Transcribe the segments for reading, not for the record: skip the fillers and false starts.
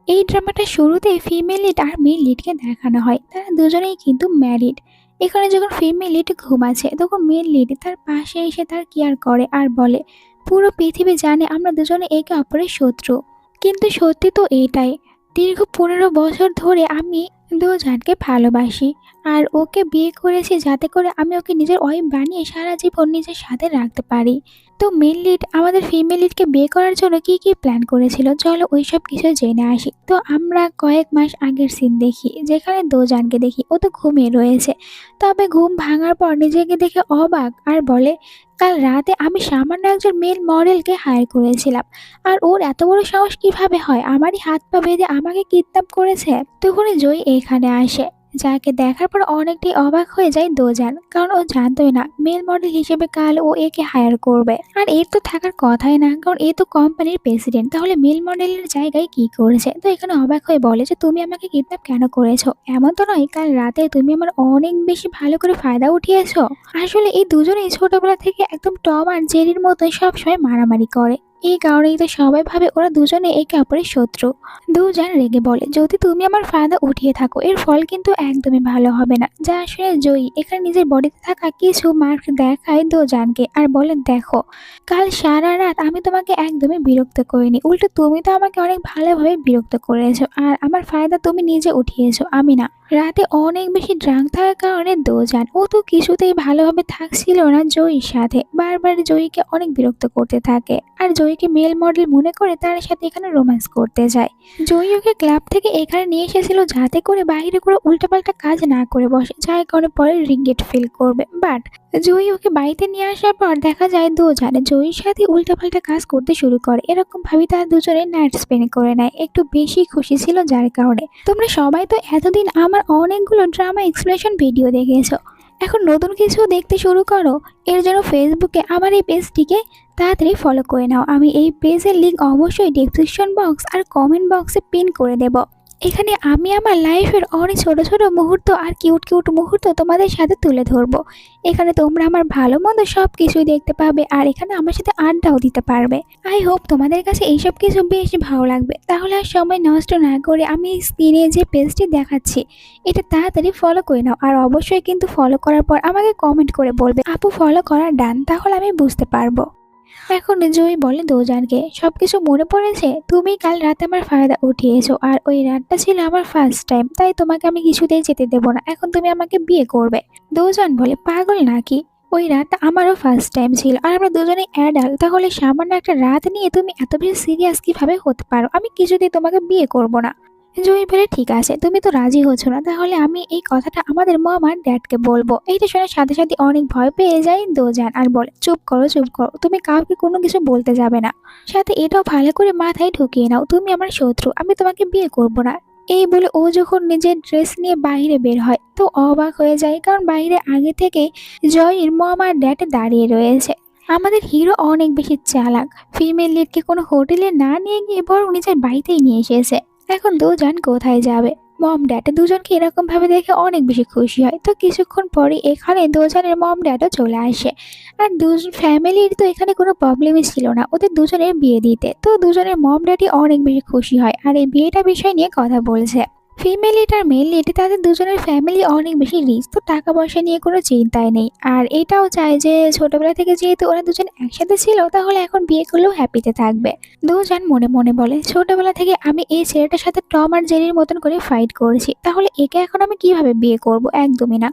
এই ড্রামাটা শুরুতে female lead আর mail লিডকে দেখানো হয়, তারা দুজনেই কিন্তু ম্যারিড। এখানে যখন ফিমেল লিড ঘুমাচ্ছে তখন মেল লিড তার পাশে এসে তার কেয়ার করে আর বলে, পুরো পৃথিবী জানে আমরা দুজনে একে অপরের শত্রু, কিন্তু সত্যি তো এটাই, দীর্ঘ 15 বছর ধরে আমি দুজনকে ভালোবাসি আর ওকে বিয়ে করেছি যাতে করে আমি ওকে নিজের ওয়াইফ বানিয়ে সারা জীবন নিজের সাথে রাখতে পারি। তো মেল লিড আমাদের ফিমেল লিডকে বিয়ে করার জন্য কি কি প্ল্যান করেছিল, চলো ওইসব কিছু জেনে আসি। তো আমরা কয়েক মাস আগের সিন দেখি যেখানে দোজানকে দেখি ও তো ঘুমিয়ে রয়েছে, তবে ঘুম ভাঙার পর নিজেকে দেখে অবাক আর বলে, কাল রাতে আমি সামান্য একজন মেল মডেলকে হায়ার করেছিলাম, আর ওর এত বড় সাহস কিভাবে হয় আমারই হাত পা বেঁধে আমাকে কিডন্যাপ করেছে। তখনই জয় এখানে আসে, যাকে দেখার পর অনেকটাই অবাক হয়ে যায় দোজান, কারণ ও জানতোই না মেল মডেল হিসেবে কাল ও একে হায়ার করবে। আর এর তো থাকার কথাই না, কারণ এ তো কোম্পানির প্রেসিডেন্ট, তাহলে মেল মডেলের জায়গায় কি করেছে। তো এখানে অবাক হয়ে বলে যে তুমি আমাকে কিডন্যাপ কেন করেছো, এমন তো নয় কাল রাতে তুমি আমার অনেক বেশি ভালো করে ফায়দা উঠিয়েছো। আসলে এই দুজনেই ছোটবেলা থেকে একদম টম আর জেরির মতোই সবসময় মারামারি করে, এই কারণেই তো সবাই ভাবে ওরা দুজনে একে অপরের শত্রু। দুজন রেগে বলে, যদি তুমি আমার ফায়দা উঠিয়ে থাকো এর ফল কিন্তু একদমই ভালো হবে না। যা শুনে জয়ী এখানে নিজের বডিতে থাকা কিছু মার্ক দেখায় দুজনকে আর বলে, দেখো কাল সারা রাত আমি তোমাকে একদমই বিরক্ত করিনি, উল্টো তুমি তো আমাকে অনেক ভালোভাবে বিরক্ত করেছো আর আমার ফায়দা তুমি নিজে উঠিয়েছো, আমি না। রাতে অনেক বেশি ড্রাঙ্ক থাকার কারণে দোজান ও তো কিছুতেই ভালোভাবে থাকছিল না জয়ীর সাথে, বারবার জয়ীকে অনেক বিরক্ত করতে থাকে আর জয়ীকে মেল মডেল মনে করে তার সাথে এখানে রোম্যান্স করতে যায়। জয়ী ওকে ক্লাব থেকে এখানে নিয়ে এসেছিল যাতে করে বাইরে করে উল্টাপাল্টা কাজ না করে বসে, যার কারণে পরে রিগ্রেট ফিল করবে। বাট জয়ী ওকে বাড়িতে নিয়ে আসার পর দেখা যায় দুজনে জয়ীর সাথে উল্টাপাল্টা কাজ করতে শুরু করে, এরকম ভাবে তারা দুজনে নাইট স্পেন্ড করে নেয়, একটু বেশি খুশি ছিল যার কারণে। তোমরা সবাই তো এতদিন আমার অনেকগুলো ড্রামা এক্সপ্লেনেশন ভিডিও দেখেছো, এখন নতুন কিছু দেখতে শুরু করো। এর জন্য ফেসবুকে আমার এই পেজটিকে তাড়াতাড়ি ফলো করে নাও, আমি এই পেজের লিঙ্ক অবশ্যই ডেসক্রিপশন বক্স আর কমেন্ট বক্সে পিন করে দেব। এখানে আমি আমার লাইফের অনেক ছোট ছোট মুহূর্ত আর কিউট কিউট মুহূর্ত তোমাদের সাথে তুলে ধরবো। এখানে তোমরা আমার ভালো মন্দ সব কিছুই দেখতে পাবে আর এখানে আমার সাথে আড্ডাও দিতে পারবে। আই হোপ তোমাদের কাছে এইসব কিছু বেশ ভালো লাগবে। তাহলে আর সময় নষ্ট না করে আমি স্ক্রিনে যে পেজটি দেখাচ্ছি এটা তাড়াতাড়ি ফলো করে নাও, আর অবশ্যই কিন্তু ফলো করার পর আমাকে কমেন্ট করে বলবে, আপু ফলো করা ডান, তাহলে আমি বুঝতে পারবো। এখন জয়ী বলে দোজানকে, সবকিছু মনে পড়েছে, তুমি কাল রাতে আমার ফায়দা উঠিয়েছো আর ওই রাতটা ছিল আমার ফার্স্ট টাইম, তাই তোমাকে আমি কিছুতেই যেতে দেবো না, এখন তুমি আমাকে বিয়ে করবে। দোজান বলে, পাগল নাকি, ওই রাতটা আমারও ফার্স্ট টাইম ছিল আর আমরা দুজনেই অ্যাডাল্ট, তাহলে সামান্য একটা রাত নিয়ে তুমি এত বেশি সিরিয়াস কিভাবে হতে পারো, আমি কিছুতেই তোমাকে বিয়ে করবো না। জয়ী বলে, ঠিক আছে তুমি তো রাজি হচ্ছ না, তাহলে আমি এই কথাটা আমাদের মম আর ড্যাডকে বলবো। এইটা শুনে সাথে সাথে অনেক ভয় পেয়ে যায় দোজান আর বলে, চুপ করো চুপ করো, তুমি কাউকে কোনো কিছু বলতে যাবে না, সাথে এটাও ভালো করে মাথায় ঢুকিয়ে নাও তুমি আমার শত্রু, আমি তোমাকে বিয়ে করব না। এই বলে ও যখন নিজের ড্রেস নিয়ে বাইরে বের হয় তো অবাক হয়ে যায়, কারণ বাইরে আগে থেকে জয়ের মম আর ড্যাড দাঁড়িয়ে রয়েছে। আমাদের হিরো অনেক বেশি চালাক, ফিমেল লিডকে কোনো হোটেলে না নিয়ে গিয়ে বরং নিজের বাড়িতেই নিয়ে এসেছে। এখন দুজন কোথায় যাবে, মম ড্যাড দুজনকে এরকম ভাবে দেখে অনেক বেশি খুশি হয়। তো কিছুক্ষণ পরে এখানে দুজনের মম ড্যাডও চলে আসে, আর দুজন ফ্যামিলির তো এখানে কোনো প্রবলেমই ছিল না ওদের দুজনের বিয়ে দিতে, তো দুজনের মম ড্যাডই অনেক বেশি খুশি হয় আর এই বিয়েটা বিষয় নিয়ে কথা বলছে। ফিমেল লিড আর মেল লিড তাদের দুজনের ফ্যামিলি অনেক বেশি রিচ, তো টাকা পয়সা নিয়ে কোনো চিন্তাই নেই, আর এটাও চায় যে ছোটবেলা থেকে যেহেতু ওরা দুজন একসাথে ছিল তাহলে এখন বিয়ে করলেও হ্যাপিতে থাকবে। দুজন মনে মনে বলে, ছোটবেলা থেকে আমি এই ছেলেটার সাথে টম আর জেরির মতন করে ফাইট করেছি, তাহলে একে এখন আমি কিভাবে বিয়ে করব, একদমই না।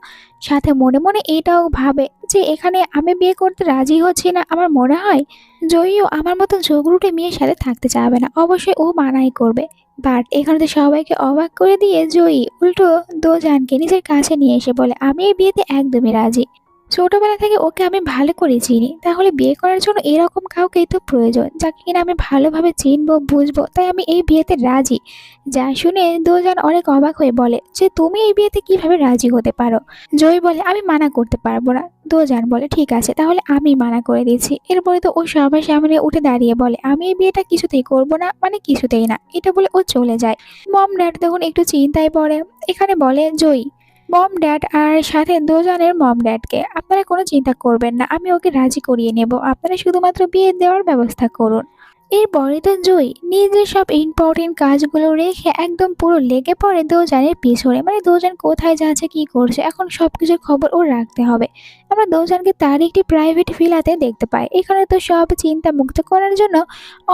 সাথে মনে মনে এটাও ভাবে যে এখানে আমি বিয়ে করতে রাজি হচ্ছি না, আমার মনে হয় জয়ীও আমার মতো ঝগড়ুটে মেয়ের সাথে থাকতে চাবে না, অবশ্যই ও মানাই করবে। বাট এখানে তো সবাইকে অবাক করে দিয়ে জয়ী উল্টো দোজানকে নিজের কাছে নিয়ে এসে বলে, আমি এই বিয়েতে একদমই রাজি, ছোটবেলা থেকে ওকে আমি ভালো করে চিনি, তাহলে বিয়ে করার জন্য এরকম কাউকেই তো প্রয়োজন যাকে কিনা আমি ভালোভাবে চিনবো বুঝবো, তাই আমি এই বিয়েতে রাজি। যা শুনে দুজন অনেক অবাক হয়ে বলে যে তুমি এই বিয়েতে কিভাবে রাজি হতে পারো। জয় বলে, আমি মানা করতে পারবো না। দুজন বলে, ঠিক আছে তাহলে আমি মানা করে দিচ্ছি। এরপরে তো ও সবার সামনে উঠে দাঁড়িয়ে বলে, আমি এই বিয়েটা কিছুতেই করবো না, মানে কিছুতেই না, এটা বলে ও চলে যায়। মম ড্যাড তখন একটু চিন্তায় পড়ে, এখানে বলে জয়, মম ড্যাড আর সাথে দুজনের মম ড্যাডকে, আপনারা কোনো চিন্তা করবেন না, আমি ওকে রাজি করিয়ে নেব, আপনারা শুধুমাত্র বিয়ে দেওয়ার ব্যবস্থা করুন। এরপরে তো জয়ী নিজের সব ইম্পর্টেন্ট কাজগুলো রেখে একদম পুরো লেগে পড়ে দোজানের পিছনে, মানে দোজান কোথায় যাচ্ছে কি করছে এখন সবকিছুর খবর ওর রাখতে হবে। আমরা দোজানকে তার একটি প্রাইভেট ভিলাতে দেখতে পাই। এখানে তো সব চিন্তা মুক্ত করার জন্য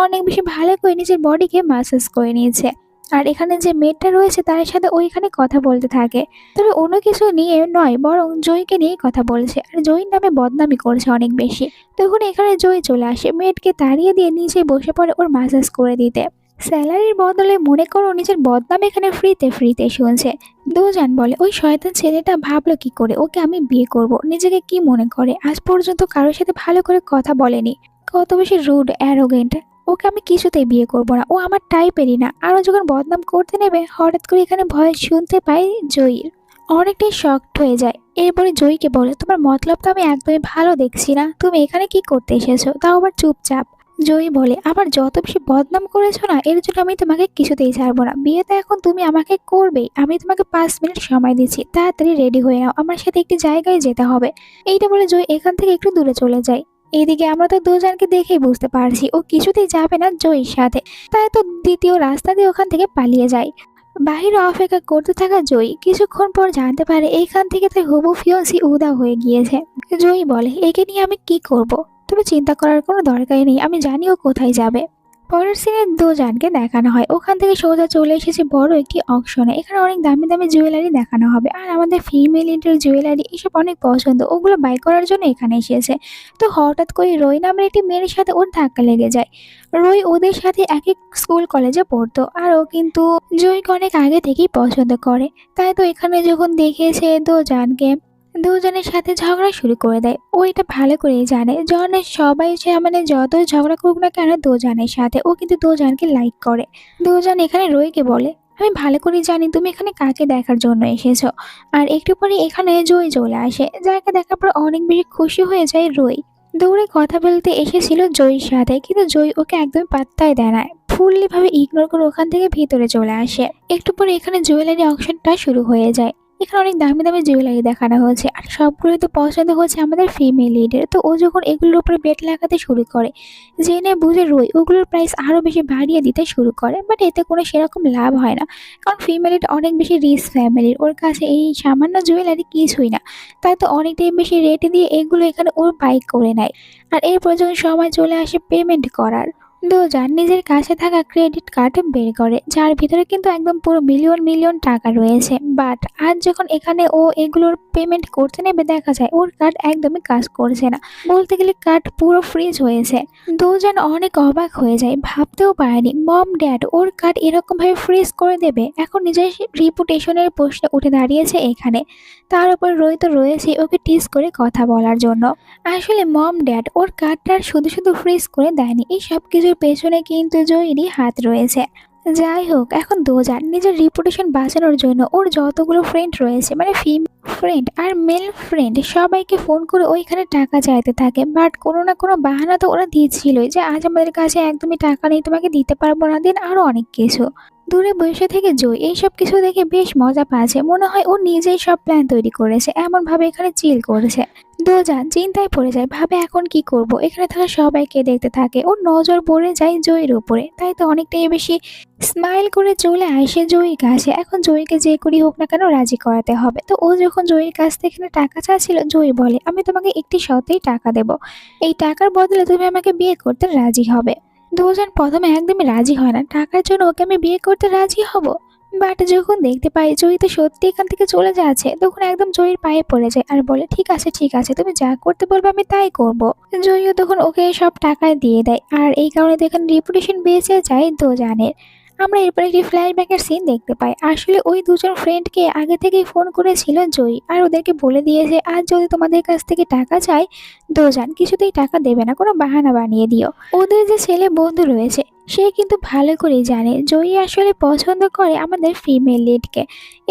অনেক বেশি ভালো করে নিজের বডিকে ম্যাসাজ করে নিয়েছে। আর এখানে যে মেয়েটা রয়েছে তার সাথে ওইখানে কথা বলতে থাকে, তবে অন্য কিছু নিয়ে নয় বরং জয়ীকে নিয়েই কথা বলছে আর জয়ীর নামে বদনামি করছে অনেক বেশি। তখন এখানে জয়ী চলে আসে, মেয়েটকে তাড়িয়ে দিয়ে নিচে বসে পড়ে ওর ম্যাসাজ করে দিতে। স্যালারির বদলে মনে করো নিজের বদনাম এখানে ফ্রিতে ফ্রিতে শুনছে। দোজান বলে ওই শয়তান ছেলেটা ভাবলো কি করে ওকে আমি বিয়ে করব, নিজেকে কি মনে করে, আজ পর্যন্ত কারোর সাথে ভালো করে কথা বলেনি, কত বেশি রুড অ্যারোগেন্ট, ওকে আমি কিছুতেই বিয়ে করব না, ও আমার টাইপেরই না। আরও যখন বদনাম করতে নেবে হঠাৎ করে এখানে ভয় শুনতে পাই জয়ীর, অনেকটাই শকড হয়ে যায়। এরপরে জয়ীকে বলে তোমার মতলব তো আমি একদমই ভালো দেখছি না, তুমি এখানে কি করতে এসেছো, তাও আবার চুপচাপ। জয়ী বলে আমার যত বেশি বদনাম করেছো না এর জন্য আমি তোমাকে কিছুতেই ছাড়বো না, বিয়ে তো এখন তুমি আমাকে করবেই, আমি তোমাকে 5 মিনিট সময় দিচ্ছি, তাড়াতাড়ি রেডি হয়ে নাও, আমার সাথে একটি জায়গায় যেতে হবে। এইটা বলে জয়ী এখান থেকে একটু দূরে চলে যায়। এদিকে আমরা তো দুজনকে দেখেই বুঝতে পারছি ও কিছুতেই যাবে না জয়ীর সাথে, তাই তো দ্বিতীয় রাস্তা দিয়ে ওখান থেকে পালিয়ে যায়। বাহিরে অপেক্ষা করতে থাকা জয়ী কিছুক্ষণ পর জানতে পারে এইখান থেকে তার হবু ফিয়ন্সি উধাও হয়ে গিয়েছে। জয়ী বলে একে নিয়ে আমি কি করব, তুমি চিন্তা করার কোনো দরকারই নেই, আমি জানি ও কোথায় যাবে। পরের সিনে দুজনকে দেখানো হয় ওখান থেকে সোজা চলে এসেছে বড় একটি অকশনে। এখানে অনেক দামি দামি জুয়েলারি দেখানো হবে আর আমাদের ফিমেল লিডের জুয়েলারি এসব অনেক পছন্দ, ওগুলো বাই করার জন্য এখানে এসেছে। তো হঠাৎ করে রই নামের একটি মেয়ের সাথে ওর ধাক্কা লেগে যায়। রই ওদের সাথে একই স্কুল কলেজে পড়তো আর ও কিন্তু জয়কে অনেক আগে থেকেই পছন্দ করে। তাই তো এখানে যখন দেখেছে দুজনকে, দুজনের সাথে ঝগড়া শুরু করে দেয়। ও এটা ভালো করেই জানে জনের সবাই সে মানে যত ঝগড়া করুক না কেন দুজনের সাথে ও কিন্তু দুজনকে লাইক করে। দুজন এখানে রইকে বলে আমি ভালো করেই জানি তুমি এখানে কাকে দেখার জন্য এসেছো। আর একটু পরে এখানে জয় চলে আসে, যাকে দেখার পর অনেক বেশি খুশি হয়ে যায় রই। দৌড়ে কথা বলতে এসেছিল জয়ীর সাথে, কিন্তু জয় ওকে একদম পাত্তাই দেয় না, ফুললি ভাবে ইগনোর করে ওখান থেকে ভিতরে চলে আসে। একটু পরে এখানে জুয়েলারি অকশনটা শুরু হয়ে যায়। এখানে অনেক দামি দামি জুয়েলারি দেখানো হয়েছে আর সবগুলোই তো পছন্দ হচ্ছে আমাদের ফিমেল লিডের। তো ও যখন এগুলোর উপরে বেট লাগাতে শুরু করে জেনে বুঝে রই ওগুলোর প্রাইস আরও বেশি বাড়িয়ে দিতে শুরু করে, বাট এতে কোনো সেরকম লাভ হয় না, কারণ ফিমেল লিড অনেক বেশি রিচ ফ্যামিলির, ওর কাছে এই সামান্য জুয়েলারি কিছুই না। তাই তো অনেকটাই বেশি রেটে দিয়ে এগুলো এখানে ওর বাইক করে নেয়। আর এরপর যখন সময় চলে আসে পেমেন্ট করার, দুজন নিজের কাছে থাকা ক্রেডিট কার্ড বের করে যার ভিতরে কিন্তু একদম পুরো মিলিয়ন মিলিয়ন টাকা রয়েছে। বাট আজ যখন এখানে ও এগুলোর পেমেন্ট করতে নেবে দেখা যায় ওর কার্ড একদমই কাজ করছে না, বলতে গেলে কার্ড পুরো ফ্রিজ হয়েছে। দুজন অনেক অবাক হয়ে যায়, ভাবতেও পারেনি মম ড্যাড ওর কার্ড এরকম ভাবে ফ্রিজ করে দেবে। এখন নিজের রিপুটেশনের প্রশ্ন উঠে দাঁড়িয়েছে এখানে। তার উপর রই তো রয়েছে ওকে টিজ করে কথা বলার জন্য। আসলে মম ড্যাড ওর কার্ডটা শুধু শুধু ফ্রিজ করে দেয়নি, এই সব কিছুর পেছনে কিন্তু জয়েরই হাত রয়েছে। যাই হোক এখন দুজন নিজের রিপুটেশন বাঁচানোর জন্য ওর যতগুলো ফ্রেন্ড রয়েছে মানে ফিমেল ফ্রেন্ড আর মেল ফ্রেন্ড সবাইকে ফোন করে ওইখানে টাকা চাইতে থাকে। বাট কোনো না কোনো বাহানা তো ওরা দিচ্ছিলই যে আজ আমাদের কাছে একদমই টাকা নেই, তোমাকে দিতে পারবো না, দিন আরো অনেক কিছু। দূরে বসে থেকে জয় এইসব কিছু দেখে বেশ মজা পাচ্ছে, মনে হয় ও নিজেই সব প্ল্যান তৈরি করেছে, এমন ভাবে এখানে চিল করেছে। দুজন চিন্তায় পড়ে যায়, ভাবে এখন কি করব, এখানে থাকা সবাইকে দেখতে থাকে, ওর নজর পড়ে যায় জয়ের উপরে। তাই তো অনেকটাই বেশি স্মাইল করে চলে আসে জয়ীর কাছে। এখন জয়ীকে যে করি হোক না কেন রাজি করাতে হবে। তো ও যখন জয়ীর কাছ থেকে টাকা চাচ্ছিল জয়ী বলে আমি তোমাকে একটি শর্তেই টাকা দেব, এই টাকার বদলে তুমি আমাকে বিয়ে করতে রাজি হবে। দুজন প্রথমে একদমই রাজি হয় না, টাকার জন্য ওকে আমি বিয়ে করতে রাজি হব। বাট যখন দেখতে পাই জয়ী তো সত্যি এখান থেকে চলে যাচ্ছে তখন একদম জয়ীর পায়ে পড়ে যায় আর বলে ঠিক আছে ঠিক আছে, তুমি যা করতে বলবে আমি তাই করব। জয়ীও তখন ওকে সব টাকায় দিয়ে দেয় আর এই কারণে তো এখানে রিপুটেশন বেঁচে যায় দুজনের। আমরা এরপর একটি ফ্ল্যাশব্যাকের সিন দেখতে পাই, আসলে ওই দুজন ফ্রেন্ডকে আগে থেকেই ফোন করেছিল জয়ী আর ওদেরকে বলে দিয়েছে আজ যদি তোমাদের কাছ থেকে টাকা চাই দুজন কিছুতেই টাকা দেবে না, কোনো বাহানা বানিয়ে দিও। ওদের যে ছেলে বন্ধু রয়েছে সে কিন্তু ভালো করেই জানে জয়ী আসলে পছন্দ করে আমাদের ফিমেল লিডকে,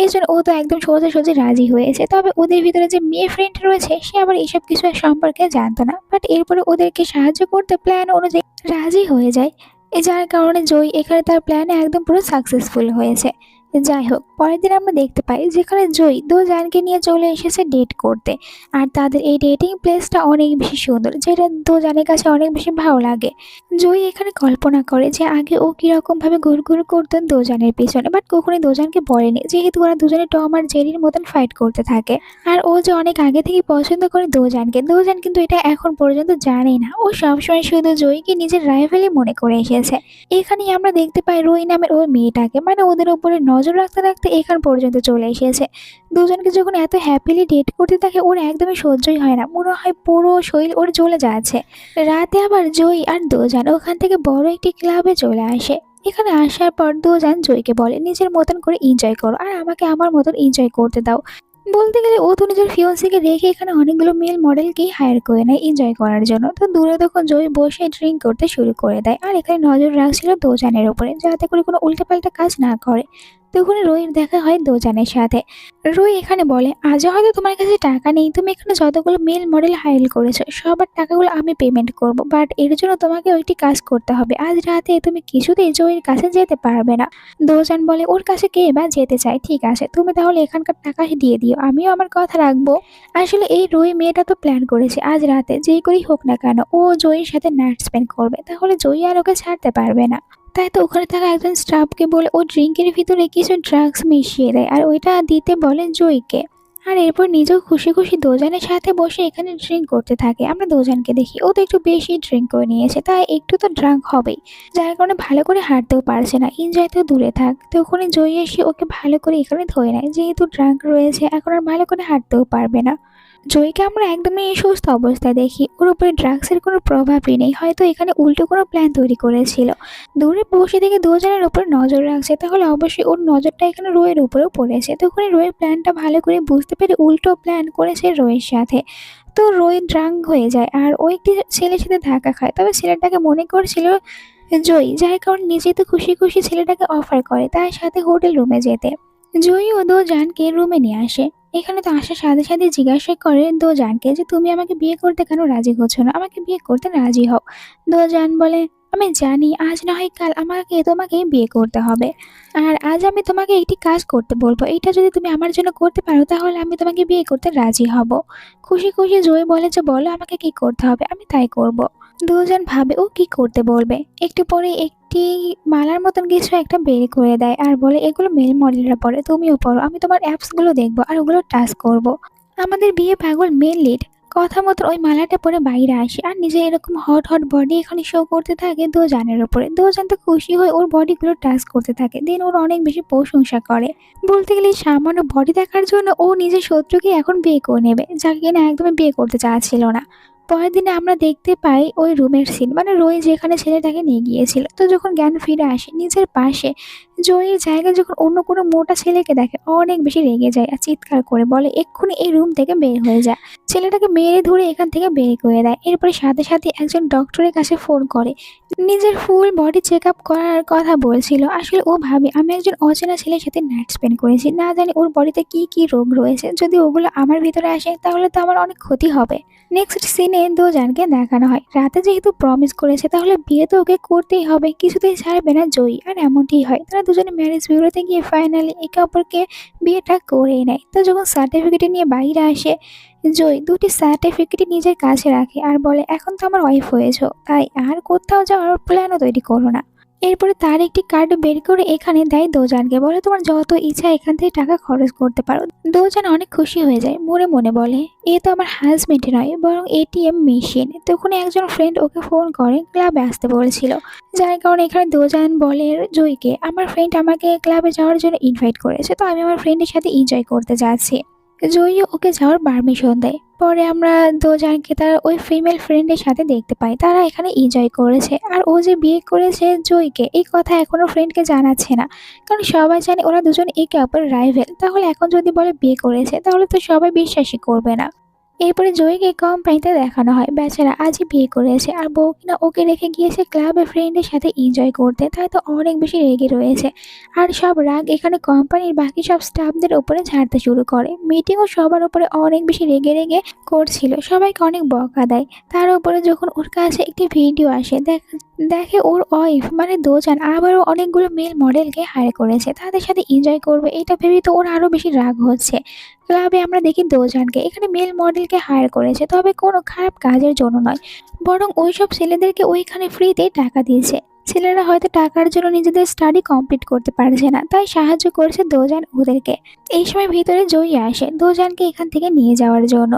এই জন্য ও তো একদম সোজাসুজি রাজি হয়েছে। তবে ওদের ভিতরে যে মেয়ে ফ্রেন্ড রয়েছে সে আবার এইসব কিছু সম্পর্কে জানতো না, বাট এরপরে ওদেরকে সাহায্য করতে প্ল্যান অনুযায়ী রাজি হয়ে যায়, যার কারণে জয়ী এখানে তার প্ল্যানে একদম পুরো সাকসেসফুল হয়েছে। যাই হোক, পরের দিন আমরা দেখতে পাই যেখানে জয়ী দোজানকে নিয়ে চলে এসেছে ডেট করতে। আর তাদের এই ডেটিং প্লেসটা অনেক বেশি সুন্দর, যেটা দোজানের কাছে অনেক বেশি ভালো লাগে। জয়ী এখানে কল্পনা করে যে আগে ও কিরকম ভাবে ঘুরঘুর করতো দোজানের পিছনে, বাট কখনোই দোজানকে বলেনি, যেহেতু ওরা দুজনে টম আর জেরির মতন ফাইট করতে থাকে। আর ও যে অনেক আগে থেকে পছন্দ করে দোজানকে, দোজান কিন্তু এটা এখন পর্যন্ত জানেই না। ও সবসময় শুধু জয়ীকে নিজের রাইভালই মনে করে এসেছে। এখানেই আমরা দেখতে পাই রুই নামের ওই মেয়েটাকে, মানে ওদের উপরে নজর রাখতে রাখতে এখান পর্যন্ত চলে এসেছে। দুজনকে যখন এত হ্যাপিলি ডেট করতে থাকে ওর একদমই সহ্যই হয় না, মনে হয় পুরো শরীর ওর জ্বলে যাচ্ছে। রাতে আবার জয়ী আর দোজান ওখান থেকে বড় একটি ক্লাবে চলে আসে। এখানে আসার পর দোজান জয়ীকে বলে নিজের মতন করে এনজয় করো আর আমাকে আমার মতন এনজয় করতে দাও। বলতে গেলে ও তো নিজের ফিয়ন্সিকে রেখে এখানে অনেকগুলো মেল মডেলকেই হায়ার করে নেয় এনজয় করার জন্য। তো দূরে তখন জয় বসে ড্রিঙ্ক করতে শুরু করে দেয়, আর এখানে নজর রাখছিল দোজানের উপরে যাতে করে কোনো উল্টাপাল্টা কাজ না করে। তখনই রোহির দেখা হয় দোজানের সাথে। রোহি এখানে বলে আজ হয়তো তোমার কাছে টাকা নেই, তুমি এখানে যতগুলো মেল মডেল হায়ার করেছো সবার টাকাগুলো আমি পেমেন্ট করব, বাট এর জন্য তোমাকে ওইটি কাজ করতে হবে। আজ রাতে তুমি কিছুতেই জয়ের কাছে যেতে পারবে না। দোজান বলে ওর কাছে কে বা যেতে চায়, ঠিক আছে তুমি তাহলে এখানকার টাকা দিয়ে দিও, আমিও আমার কথা রাখবো। আসলে এই রুই মেয়েটা তো প্ল্যান করেছে আজ রাতে যেই করেই হোক না কেন ও জয়ীর সাথে নাইট স্পেন্ড করবে, তাহলে জয়ী আর ওকে ছাড়তে পারবে না। তাই তো ওখানে থাকা একজন স্টাফকে বলে ও ড্রিঙ্কের ভিতরে কিছু ড্রাগস মিশিয়ে দেয় আর ওইটা দিতে বলে জয়ীকে। আর এরপর নিজেও খুশি খুশি দোজানের সাথে বসে এখানে ড্রিঙ্ক করতে থাকে। আমরা দোজানকে দেখি ও তো একটু বেশি ড্রিঙ্ক করে নিয়েছে, তাই একটু তো ড্রাঙ্ক হবেই, যার কারণে ভালো করে হাঁটতেও পারছে না, এনজয় তো দূরে থাক। তো ওখানে জয়ী এসে ওকে ভালো করে এখানে ধরে নেয়, যেহেতু ড্রাঙ্ক রয়েছে এখন আর ভালো করে হাঁটতেও পারবে না। জয়ীকে আমরা একদমই সুস্থ অবস্থায় দেখি, ওর উপরে ড্রাগসের কোনো প্রভাবই নেই, হয়তো এখানে উল্টো কোনো প্ল্যান তৈরি করেছিল। দূরে বসে থেকে দুজনের উপর নজর রাখছে, তাহলে অবশ্যই ওর নজরটা এখানে রোয়ের উপরেও পড়েছে। তখন রোয়ের প্ল্যানটা ভালো করে বুঝতে পেরে উল্টো প্ল্যান করেছে রোয়ের সাথে। তো রোয় ড্রাঙ্ক হয়ে যায় আর ও একটি ছেলের সাথে ধাক্কা খায়, তবে ছেলেটাকে মনে করছিল জয়ী, যার কারণে নিজেই তো খুশি খুশি ছেলেটাকে অফার করে তার সাথে হোটেল রুমে যেতে। জয়ী ও দোজানকে রুমে নিয়ে আসে। এখানে তো আসার সাথে সাথে জিজ্ঞাসা করে দোজানকে যে তুমি আমাকে বিয়ে করতে কেন রাজি হচ্ছ না, আমাকে বিয়ে করতে রাজি হও। দোজান বলে আমি জানি আজ না হয় কাল আমাকে তোমাকে বিয়ে করতে হবে, আর আজ আমি তোমাকে একটি কাজ করতে বলবো, এটা যদি তুমি আমার জন্য করতে পারো তাহলে আমি তোমাকে বিয়ে করতে রাজি হব। খুশি খুশি জয়ী বলে যে বলো আমাকে কি করতে হবে আমি তাই করব। দুজন ভাবে ও কি করতে বলবে, একটু পরে একটি মালার মতন কিছু একটা বের করে দেয় আর বলে এগুলো মেল মডেলরা পরে, তুমিও পড়ো, আমি তোমার অ্যাপস গুলো দেখবো আর ওগুলো টাচ করব। আমাদের বিয়ে পাগল মেল লিড কথা মতো ওই মালাটা পরে বাইরে আসে আর নিজে এরকম হট হট বডি এখানে শো করতে থাকে দোজানের উপরে। দোজান তো খুশি হয়ে ওর বডিগুলো টাচ করতে থাকে, দেন ওর অনেক বেশি প্রশংসা করে। বলতে গেলে এই সামান্য বডি দেখার জন্য ও নিজের শত্রুকে এখন বিয়ে করে নেবে, যাকে কিনা একদমই বিয়ে করতে চাচ্ছিল না। পরের দিনে আমরা দেখতে পাই ওই রুমের সিন, মানে রোই যেখানে ছেলেটাকে নিয়ে গিয়েছিল। তো যখন জ্ঞান ফিরে আসে নিজের পাশে জয়ের জায়গায় যখন অন্য কোনো মোটা ছেলেকে দেখে অনেক বেশি রেগে যায় আর চিৎকার করে বলে এক্ষুনি এই রুম থেকে বের হয়ে যায়। ছেলেটাকে মেরে ধরে এখান থেকে বের করে দেয়। এরপরে সাথে সাথে একজন ডক্টরের কাছে ফোন করে নিজের ফুল বডি চেক আপ করার কথা বলছিল। আসলে ও ভাবে আমি একজন অচেনা ছেলের সাথে নাইট স্পেন্ড করেছি, না জানি ওর বডিতে কি কি রোগ রয়েছে, যদি ওগুলো আমার ভিতরে আসে তাহলে তো আমার অনেক ক্ষতি হবে। নেক্সট সিনে দোজানকে দেখানো হয় রাতে যেহেতু প্রমিস করেছে তাহলে বিয়ে তো ওকে করতেই হবে, কিছুতেই ছাড়বে না জয়ী। আর এমনটি হয়, তারা দুজনে ম্যারেজ বিউরোতে গিয়ে ফাইনালি একে অপরকে বিয়েটা করেই নেয়। তো যখন সার্টিফিকেট নিয়ে বাইরে আসে জয়ী দুটি সার্টিফিকেট নিজের কাছে রাখে আর বলে এখন তো আমার ওয়াইফ হয়েছো, তাই আর কোথাও যাওয়ার প্ল্যানও তৈরি করো না। এরপরে তার একটি কার্ড বের করে এখানে দেয় দোজানকে, বলে তোমার যত ইচ্ছা এখান থেকে টাকা খরচ করতে পারো। দোজান অনেক খুশি হয়ে যায়, মনে মনে বলে এ তো আমার হাজবেন্ড নয় বরং এটিএম মেশিন। তখন একজন ফ্রেন্ড ওকে ফোন করে ক্লাবে আসতে বলেছিল, যার কারণে এখানে দোজান বলে জয়ীকে আমার ফ্রেন্ড আমাকে ক্লাবে যাওয়ার জন্য ইনভাইট করেছে, তো আমি আমার ফ্রেন্ডের সাথে এনজয় করতে যাচ্ছি। জয়ী ওকে যাওয়ার পারমিশন দেয়। পরে আমরা দোজানকে তার ওই ফিমেল ফ্রেন্ডের সাথে দেখতে পাই, তারা এখানে এনজয় করেছে। আর ও যে বিয়ে করেছে জয়ীকে এই কথা এখনো ফ্রেন্ডকে জানাচ্ছে না, কারণ সবাই জানে ওরা দুজন একে অপর রাইভেল। তাহলে এখন যদি বলে বিয়ে করেছে তাহলে তো সবাই বিশ্বাসই করবে না। এরপরে জয়ীকে কোম্পানিতে দেখানো হয় বেচারা আজই বিয়ে করেছে আর বউ কিনা ওকে রেখে গিয়েছে ক্লাবে ফ্রেন্ডের সাথে এনজয় করতে, তাই তো অনেক বেশি রেগে রয়েছে। আর সব রাগ এখানে কোম্পানির বাকি সব স্টাফদের উপরে ঝাড়তে শুরু করে। মিটিংও সবার উপরে অনেক বেশি রেগে রেগে করছিল, সবাইকে অনেক বকা দেয়। তার উপরে যখন ওর কাছে একটি ভিডিও আসে, দেখে ওর ওয়াইফ মানে দোজান আবারও অনেকগুলো মেল মডেলকে হায়ার করেছে তাদের সাথে এনজয় করবে, এটা ভেবেই তো ওর আরো বেশি রাগ হচ্ছে। ক্লাবে আমরা দেখি দোজানকে এখানে মেল মডেলকে হায়ার করেছে, তবে কোনো খারাপ কাজের জন্য নয়, বরং ওইসব ছেলেদেরকে ওইখানে ফ্রিতে টাকা দিয়েছে। ছেলেরা হয়তো টাকার জন্য নিজেদের স্টাডি কমপ্লিট করতে পারছে না, তাই সাহায্য করেছে দোজান ওদেরকে। এই সময় ভিতরে জয়ী আসে দোজানকে এখান থেকে নিয়ে যাওয়ার জন্য।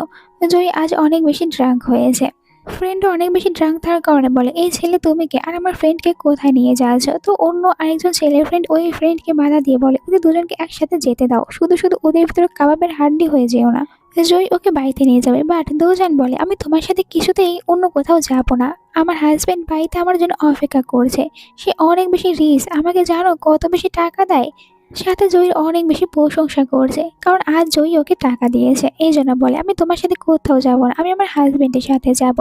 জয়ী আজ অনেক বেশি ড্রাঙ্ক হয়েছে। ফ্রেন্ডও অনেক বেশি ড্রাঙ্ক থাকার কারণে বলে, এই ছেলে তুমি কে আর আমার ফ্রেন্ডকে কোথায় নিয়ে যাচ্ছ? তো অন্য আরেকজন ছেলের ফ্রেন্ড ওই ফ্রেন্ডকে বাধা দিয়ে বলে, ওদের দুজনকে একসাথে যেতে দাও, শুধু শুধু ওদের ভিতরে কাবাবের হাড্ডি হয়ে যেও না। জয় ওকে বাড়িতে নিয়ে যাবে, বাট দোজান বলে, আমি তোমার সাথে কিছুতেই অন্য কোথাও যাব না। আমার হাজবেন্ড বাড়িতে আমার জন্য অপেক্ষা করছে, সে অনেক বেশি রিচ, আমাকে জানো কত বেশি টাকা দেয়। সাথে জয়ীর অনেক বেশি প্রশংসা করছে, কারণ আজ জয়ী ওকে টাকা দিয়েছে। এই জন্য বলে, আমি তোমার সাথে কোথাও যাব না, আমি আমার হাজবেন্ডের সাথে যাব।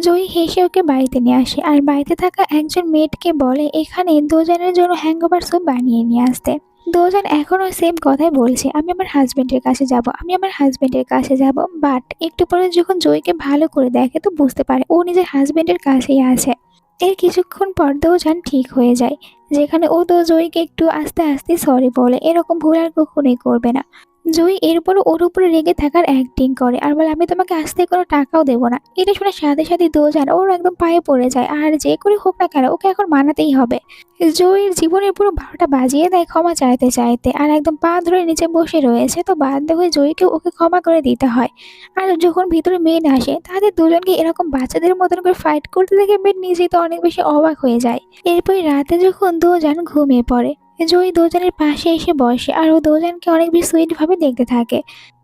জয়ী হেসে ওকে বাড়িতে নিয়ে আসে আর বাড়িতে থাকা একজন মেয়েটকে বলে এখানে দোজানের জন্য হ্যাংওভার স্যুপ বানিয়ে নিয়ে আসতে। দোজান এখনো সেম কথাই বলছে, আমি আমার হাজবেন্ডের কাছে যাব, আমি আমার হাজবেন্ডের কাছে যাব। বাট একটু পরে যখন জয়ীকে ভালো করে দেখে তো বুঝতে পারে ও নিজের হাজবেন্ডের কাছেই আছে। এর কিছুক্ষণ পর দোজান ঠিক হয়ে যায়, যেখানে ও তো জয়ীকে একটু আস্তে আস্তে সরি বলে, এরকম ভুল আর কখনোই করবে না। জয়ী এরপরও ওর উপরে রেগে থাকার অ্যাক্টিং করে আর বলে, আমি তোমাকে আসতে কোনো টাকাও দেবো না। এটা শুনে সাথে সাথে দোজান ওর একদম পায়ে পড়ে যায়, আর যে করে হোক না কেন ওকে এখন মানাতেই হবে। জয়ীর জীবনের পুরো 12টা বাজিয়ে দেয় ক্ষমা চাইতে চাইতে, আর একদম পা ধরে নিচে বসে রয়েছে, তো বাধ্য হয়ে জয়ীকে ওকে ক্ষমা করে দিতে হয়। আর যখন ভিতরে মেয়েড আসে তাদের দুজনকে এরকম বাচ্চাদের মতন করে ফাইট করতে দেখে মেয়েড নিজেই তো অনেক বেশি অবাক হয়ে যায়। এরপরে রাতে যখন দোজান ঘুমিয়ে পড়ে, জয়ী দোজানের পাশে এসে বসে আর ও দোজানকে অনেক বেশি সুইট ভাবে দেখতে থাকে।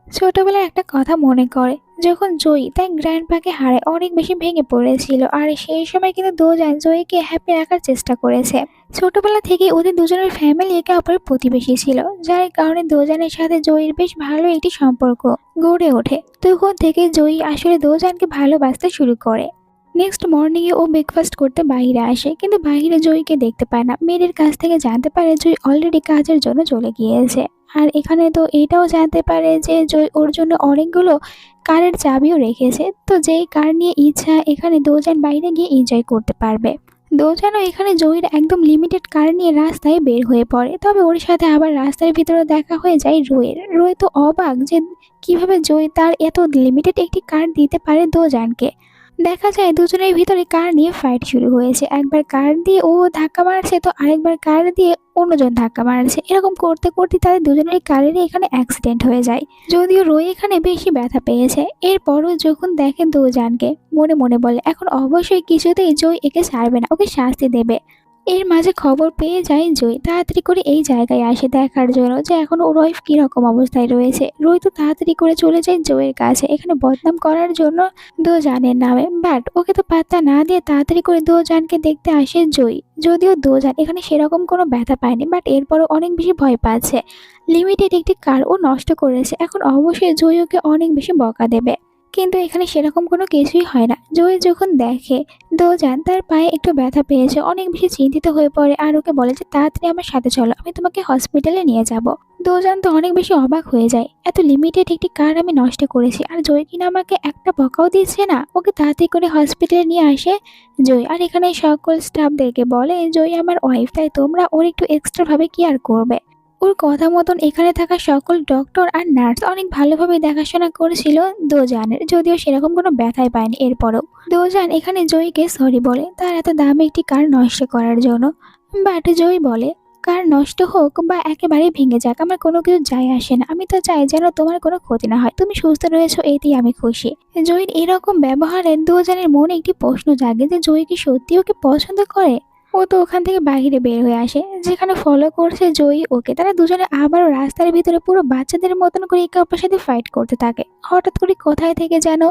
ছোটবেলার একটা কথা মনে করে, যখন জয়ী তার গ্র্যান্ডপাকে হারায় অনেক বেশি ভেঙে পড়েছিল, আর সেই সময় কিন্তু দোজান জয়ীকে হ্যাপি রাখার চেষ্টা করেছে। ছোটবেলা থেকে ওদের দুজনের ফ্যামিলি একে অপরের প্রতিবেশী ছিল, যার কারণে দোজানের সাথে জয়ীর বেশ ভালো একটি সম্পর্ক গড়ে ওঠে। তখন থেকে জয়ী আসলে দোজানকে ভালোবাসতে শুরু করে। নেক্সট মর্নিংয়ে ও ব্রেকফাস্ট করতে বাইরে আসে, কিন্তু বাইরে জয়ীকে দেখতে পায় না। মেয়েদের কাছ থেকে জানতে পারে জয়ী অলরেডি কাজের জন্য চলে গিয়েছে। আর এখানে তো এটাও জানতে পারে যে জয় ওর জন্য অনেকগুলো কারের চাবিও রেখেছে, তো যেই কার নিয়ে ইচ্ছা এখানে দোজান বাইরে গিয়ে এনজয় করতে পারবে। দোজানও এখানে জয়ীর একদম লিমিটেড কার নিয়ে রাস্তায় বের হয়ে পড়ে, তবে ওর সাথে আবার রাস্তার ভিতরে দেখা হয়ে যায় রোয়ের। রোয় তো অবাক যে কিভাবে জয়ী তার এত লিমিটেড একটি কার দিতে পারে দোজানকে। দেখা যায় দুজনের ভিতরে কার নিয়ে ফাইট শুরু হয়েছে, একবার কার দিয়ে ও ধাক্কা মারছে তো আরেকবার কার দিয়ে অন্যজন ধাক্কা মারছে। এরকম করতে করতে তাদের দুজনের কারেরই এখানে অ্যাক্সিডেন্ট হয়ে যায়, যদিও রোই এখানে বেশি ব্যথা পেয়েছে। এরপরও যখন দেখেন দোজানকে মনে মনে বলে, এখন অবশ্যই কিছুতেই জয় একে ছাড়বে না, ওকে শাস্তি দেবে। এর মাঝে খবর পেয়ে যায় জয়, তাড়াতাড়ি করে এই জায়গায় আসে দেখার জন্য যে এখন ওর ওয়াইফ কিরকম অবস্থায় রয়েছে। রয় তো তাড়াতাড়ি করে চলে যায় জয়ের কাছে এখানে বদনাম করার জন্য দোজানের নামে, বাট ওকে তো পাত্তা না দিয়ে তাড়াতাড়ি করে দোজানকে দেখতে আসে জয়। যদিও দোজান এখানে সেরকম কোনো ব্যথা পায়নি, বাট এরপরও অনেক বেশি ভয় পাচ্ছে। লিমিটেড একটি কার ও নষ্ট করেছে, এখন অবশ্যই জয় ওকে অনেক বেশি বকা দেবে। কিন্তু এখানে সেরকম কোনো কিছুই হয় না। জয় যখন দেখে দোজান তার পায়ে একটু ব্যথা পেয়েছে, অনেক বেশি চিন্তিত হয়ে পড়ে আর ওকে বলে যে তাড়াতাড়ি আমার সাথে চলো, আমি তোমাকে হসপিটালে নিয়ে যাব। দোজান তো অনেক বেশি অবাক হয়ে যায়, এত লিমিটেড একটি কার আমি নষ্ট করেছি আর জয় কিনা আমাকে একটা বকাও দিচ্ছে না। ওকে তাড়াতাড়ি করে হসপিটালে নিয়ে আসে জয়, আর এখানে সকল স্টাফদেরকে বলে জয় আমার ওয়াইফ, তাই তোমরা ওর একটু এক্সট্রা ভাবে কেয়ার করবে। ওর কথা মতন এখানে থাকা সকল ডক্টর আর নার্স অনেক ভালোভাবে দেখাশোনা করেছিল দোজানের, যদিও সেরকম কোনো ব্যথাই পায়নি। এরপরও দোজান এখানে জয়ীকে সরি বলে তার এত দামি একটি কার নষ্ট করার জন্য, বাট জয় বলে কার নষ্ট হোক বা একেবারে ভেঙে যাক আমার কোনো কিছু যায় আসে না, আমি তো চাই যেন তোমার কোনো ক্ষতি না হয়, তুমি সুস্থ রয়েছো এতেই আমি খুশি। জয়ীর এরকম ব্যবহারে দোজানের মনে একটি প্রশ্ন জাগে যে জয়ী কি সত্যি ওকে পছন্দ করে। ও তো ওখান থেকে বাইরে বের হয়ে আসে, যেখানে ফলো করছে জয়ী ওকে। তারা দুজনে আবারও রাস্তার ভিতরে পুরো বাচ্চাদের মতন করে একে অপরের সাথে ফাইট করতে থাকে। হঠাৎ করে কোথায় থেকে যেন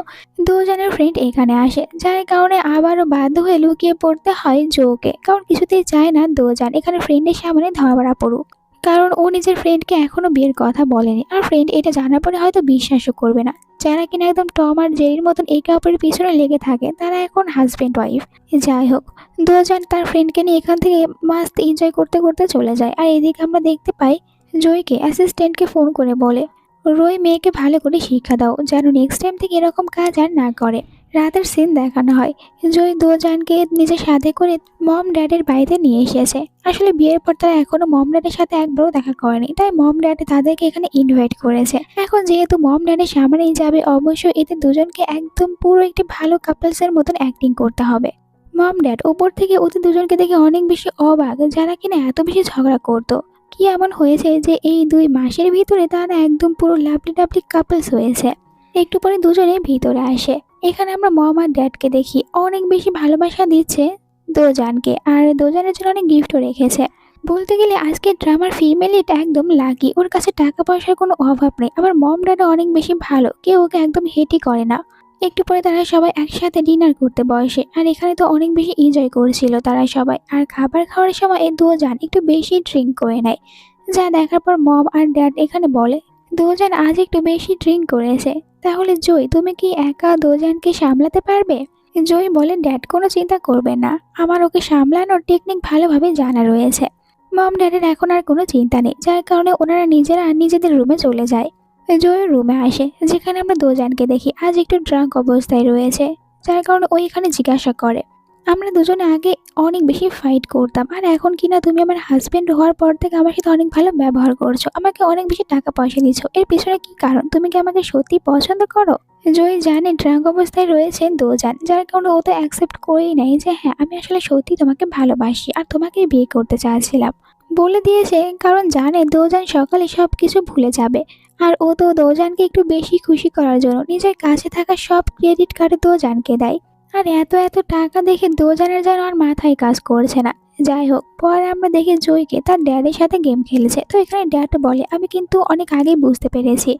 দুজনের ফ্রেন্ড এখানে আসে, যার কারণে আবারও বাধ্য হয়ে লুকিয়ে পড়তে হয় জোকে, কারণ কিছুতেই চায় না দোজান এখানে ফ্রেন্ডের সামনে ধরা পড়ুক। কারণ ও নিজের ফ্রেন্ডকে এখনো বিয়ের কথা বলেনি, আর ফ্রেন্ড এটা জানার পরে হয়তো বিশ্বাসও করবে না। যারা কিনা একদম টম আর জেরির মতন একে অপরের পিছনে লেগে থাকে তারা এখন হাজব্যান্ড ওয়াইফ। যাই হোক, দুজন তার ফ্রেন্ডকে নিয়ে এখান থেকে মাস্ত এনজয় করতে করতে চলে যায়। আর এদিকে আমরা দেখতে পাই জয়কে অ্যাসিস্ট্যান্টকে ফোন করে বলে, রোই মেয়েকে ভালো করে শিক্ষা দাও যেন নেক্সট টাইম থেকে এরকম কাজ আর না করে। রাতের সিন দেখানো হয়, জয় দুজনকে নিজের সাথে করে মম ড্যাডের বাড়িতে নিয়ে এসেছে। আসলে বিয়ের পর তারা এখনো মম ড্যাডের সাথে একবারও দেখা করেনি, তাই মম ড্যাড তাদেরকে এখানে ইনভাইট করেছে। এখন যেহেতু মম ড্যাডের সামনেই যাবে, অবশ্যই এদের দুজনকে একদম পুরো একটি ভালো কাপলসের মতন অ্যাক্টিং করতে হবে। মম ড্যাড ওপর থেকে ওদের দুজনকে দেখে অনেক বেশি অবাক, যারা কিনা এত বেশি ঝগড়া করতো। কি এমন হয়েছে যে এই 2 মাসের ভিতরে তারা একদম পুরো লাভলি লাভলি কাপলস হয়েছে। একটু পরে দুজনে ভিতরে আসে। এখানে আমরা মম আর ড্যাডকে দেখি অনেক বেশি ভালোবাসা দিচ্ছে দুজনকে, আর দুজনের জন্য অনেক গিফটও রেখেছে। বলতে গেলে আজকে ড্রামার ফিমেল এটা একদম লাকি, ওর কাছে টাকা পয়সার কোনো অভাব নেই। আবার মম ড্যাডও অনেক বেশি ভালো, কেউ ওকে একদম হেটই করে না। একটু পরে তারা সবাই একসাথে ডিনার করতে বসে, আর এখানে তো অনেক বেশি এনজয় করছিল তারা সবাই। আর খাবার খাওয়ার সময় এই দুজন একটু বেশি ড্রিঙ্ক করে নেয়, যা দেখার পর মম আর ড্যাড এখানে বলে দুজন আজ একটু বেশি ড্রিঙ্ক করেছে। তাহলে জয় তুমি কি একা দুজনকে সামলাতে পারবে? জয় বলে, ড্যাড কোনো চিন্তা করবেন না, আমার ওকে সামলানোর টেকনিক ভালোভাবে জানা রয়েছে। মম ড্যাডের এখন আর কোনো চিন্তা নেই, যার কারণে ওনারা নিজেরা নিজেদের রুমে চলে যায়। জয়ের রুমে আসে, যেখানে আমরা দুজনকে দেখি আজ একটু ড্রাঙ্ক অবস্থায় রয়েছে, যার কারণে ও এখানে জিজ্ঞাসা করে, আমরা দুজনে আগে অনেক বেশি ফাইট করতাম, আর এখন কিনা তুমি আমার হাজবেন্ড হওয়ার পর থেকে আমার সাথে অনেক ভালো ব্যবহার করছো, আমাকে অনেক বেশি টাকা পয়সা দিচ্ছ, এর পিছনে কি কারণ? তুমি কি আমাকে সত্যি পছন্দ করো? জয় জানে ড্রাঙ্ক অবস্থায় রয়েছেন দুজন, যার কারণে ও তো অ্যাকসেপ্ট করেই নেয় যে হ্যাঁ আমি আসলে সত্যি তোমাকে ভালোবাসি আর তোমাকে বিয়ে করতে চাচ্ছিলাম। বলে দিয়েছে, কারণ জানে দুজন সকালে সব কিছু ভুলে যাবে। আর ও তো দুজনকে একটু বেশি খুশি করার জন্য নিজের কাছে থাকা সব ক্রেডিট কার্ড দুজনকে দেয়। আর এত এত টাকা দেখে দুজনের যেন আর মাথায় কাজ করছে না। যাই হোক, পরে আমরা দেখি জয়কে তার ড্যাডের সাথে গেম খেলেছে। তো এখানে ড্যাড বলে, আমি কিন্তু অনেক আগেই বুঝতে পেরেছি